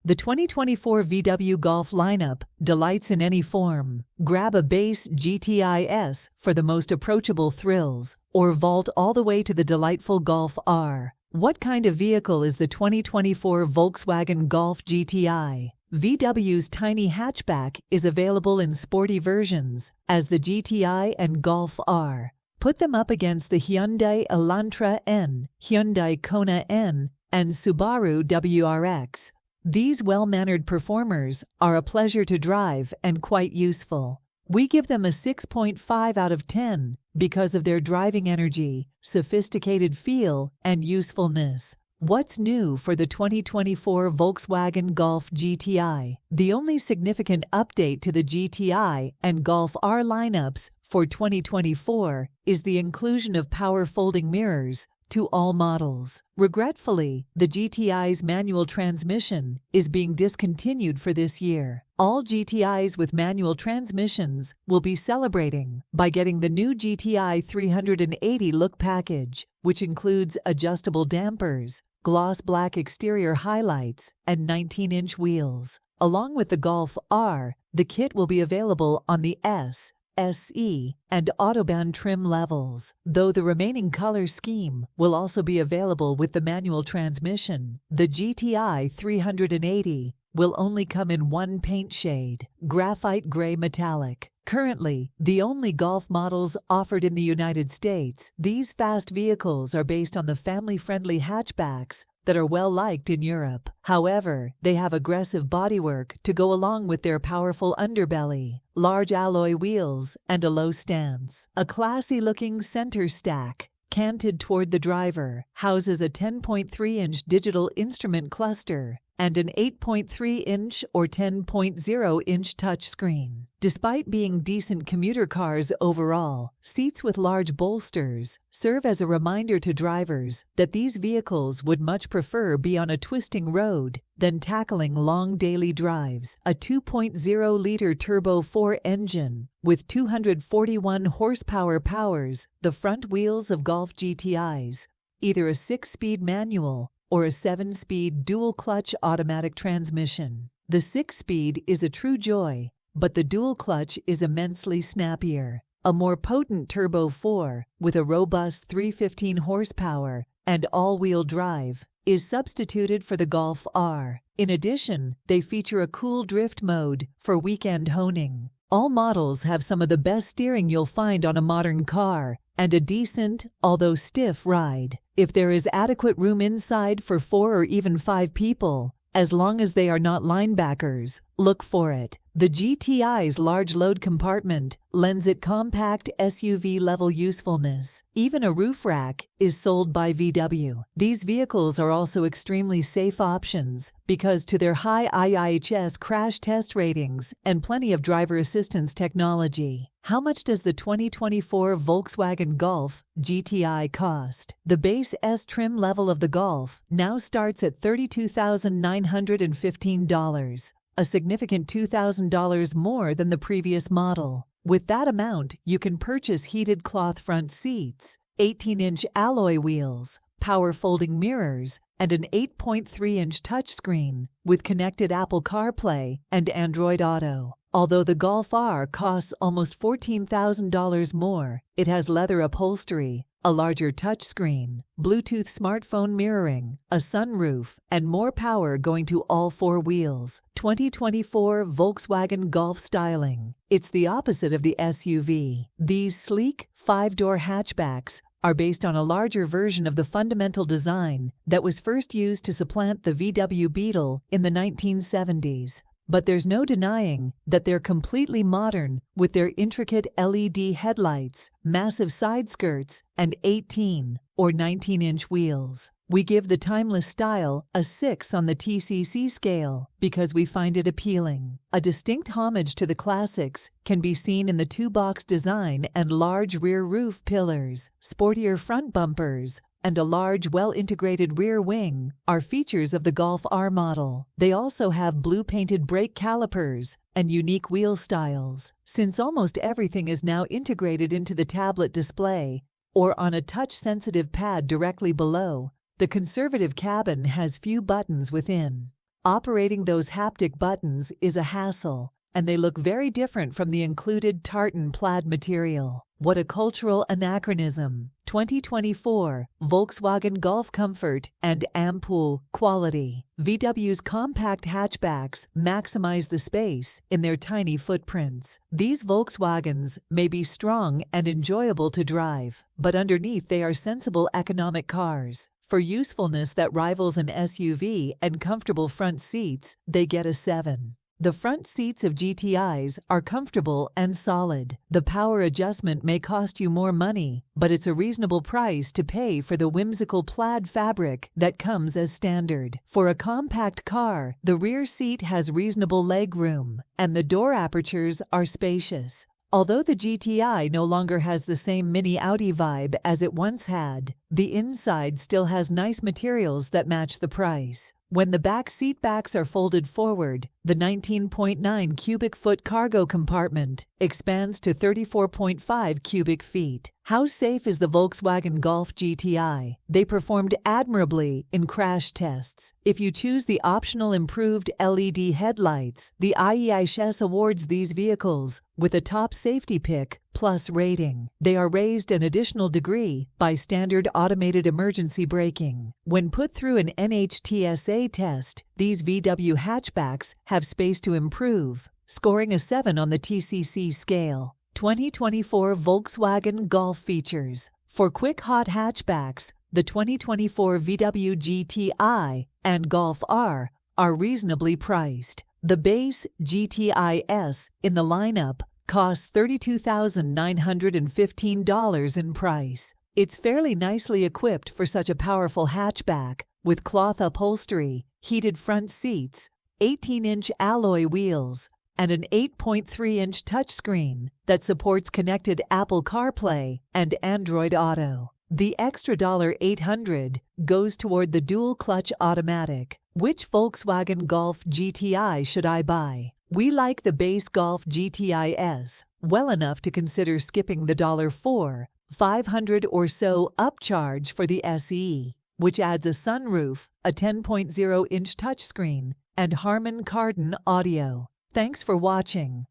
The 2024 VW Golf lineup delights in any form. Grab a base GTI S for the most approachable thrills, or vault all the way to the delightful Golf R. What kind of vehicle is the 2024 Volkswagen Golf GTI? VW's tiny hatchback is available in sporty versions, as the GTI and Golf R. Put them up against the Hyundai Elantra N, Hyundai Kona N, and Subaru WRX. These well-mannered performers are a pleasure to drive and quite useful. We give them a 6.5 out of 10 because of their driving energy, sophisticated feel, and usefulness. What's new for the 2024 Volkswagen Golf GTI? The only significant update to the GTI and Golf R lineups for 2024 is the inclusion of power folding mirrors to all models. Regretfully, the GTI's manual transmission is being discontinued for this year. All GTIs with manual transmissions will be celebrating by getting the new GTI 380 look package, which includes adjustable dampers, gloss black exterior highlights, and 19-inch wheels. Along with the Golf R, the kit will be available on the S, SE, and Autobahn trim levels, though the remaining color scheme will also be available with the manual transmission. The GTI 380 will only come in one paint shade, graphite gray metallic. Currently, the only Golf models offered in the United States, these fast vehicles are based on the family-friendly hatchbacks that are well-liked in Europe. However, they have aggressive bodywork to go along with their powerful underbelly, large alloy wheels, and a low stance. A classy-looking center stack, canted toward the driver, houses a 10.3-inch digital instrument cluster and an 8.3-inch or 10.0-inch touchscreen. Despite being decent commuter cars overall, seats with large bolsters serve as a reminder to drivers that these vehicles would much prefer be on a twisting road than tackling long daily drives. A 2.0-liter Turbo 4 engine with 241 horsepower powers the front wheels of Golf GTIs, either a 6-speed manual or a 7-speed dual-clutch automatic transmission. The 6-speed is a true joy, but the dual-clutch is immensely snappier. A more potent Turbo 4, with a robust 315 horsepower and all-wheel drive, is substituted for the Golf R. In addition, they feature a cool drift mode for weekend honing. All models have some of the best steering you'll find on a modern car, and a decent, although stiff, ride. If there is adequate room inside for 4 or even 5 people, as long as they are not linebackers, look for it. The GTI's large load compartment lends it compact SUV-level usefulness. Even a roof rack is sold by VW. These vehicles are also extremely safe options because to their high IIHS crash test ratings and plenty of driver assistance technology. How much does the 2024 Volkswagen Golf GTI cost? The base S trim level of the Golf now starts at $32,915. A significant $2,000 more than the previous model. With that amount, you can purchase heated cloth front seats, 18-inch alloy wheels, power folding mirrors, and an 8.3-inch touchscreen with connected Apple CarPlay and Android Auto. Although the Golf R costs almost $14,000 more, it has leather upholstery, a larger touchscreen, Bluetooth smartphone mirroring, a sunroof, and more power going to all 4 wheels. 2024 Volkswagen Golf styling. It's the opposite of the SUV. These sleek, 5-door hatchbacks are based on a larger version of the fundamental design that was first used to supplant the VW Beetle in the 1970s. But there's no denying that they're completely modern with their intricate LED headlights, massive side skirts, and 18 or 19-inch wheels. We give the timeless style a 6 on the TCC scale because we find it appealing. A distinct homage to the classics can be seen in the 2-box design and large rear roof pillars, sportier front bumpers, and a large, well-integrated rear wing are features of the Golf R model. They also have blue-painted brake calipers and unique wheel styles. Since almost everything is now integrated into the tablet display or on a touch-sensitive pad directly below, the conservative cabin has few buttons within. Operating those haptic buttons is a hassle, and they look very different from the included tartan plaid material. What a cultural anachronism! 2024 Volkswagen Golf Comfort and Ampoule Quality. VW's compact hatchbacks maximize the space in their tiny footprints. These Volkswagens may be strong and enjoyable to drive, but underneath they are sensible economic cars. For usefulness that rivals an SUV and comfortable front seats, they get a 7. The front seats of GTIs are comfortable and solid. The power adjustment may cost you more money, but it's a reasonable price to pay for the whimsical plaid fabric that comes as standard. For a compact car, the rear seat has reasonable leg room, and the door apertures are spacious. Although the GTI no longer has the same mini Audi vibe as it once had, the inside still has nice materials that match the price. When the back seat backs are folded forward, the 19.9 cubic foot cargo compartment expands to 34.5 cubic feet. How safe is the Volkswagen Golf GTI? They performed admirably in crash tests. If you choose the optional improved LED headlights, the IEICHS awards these vehicles with a top safety pick plus rating. They are raised an additional degree by standard automated emergency braking. When put through an NHTSA test, these VW hatchbacks have space to improve, scoring a 7 on the TCC scale. 2024 Volkswagen Golf features. For quick hot hatchbacks, the 2024 VW GTI and Golf R are reasonably priced. The base GTI S in the lineup costs $32,915 in price. It's fairly nicely equipped for such a powerful hatchback, with cloth upholstery, heated front seats, 18-inch alloy wheels, and an 8.3-inch touchscreen that supports connected Apple CarPlay and Android Auto. The extra $800 goes toward the dual-clutch automatic. Which Volkswagen Golf GTI should I buy? We like the base Golf GTI S well enough to consider skipping the $4,500 or so upcharge for the SE, which adds a sunroof, a 10.0-inch touchscreen, and Harman Kardon audio. Thanks for watching.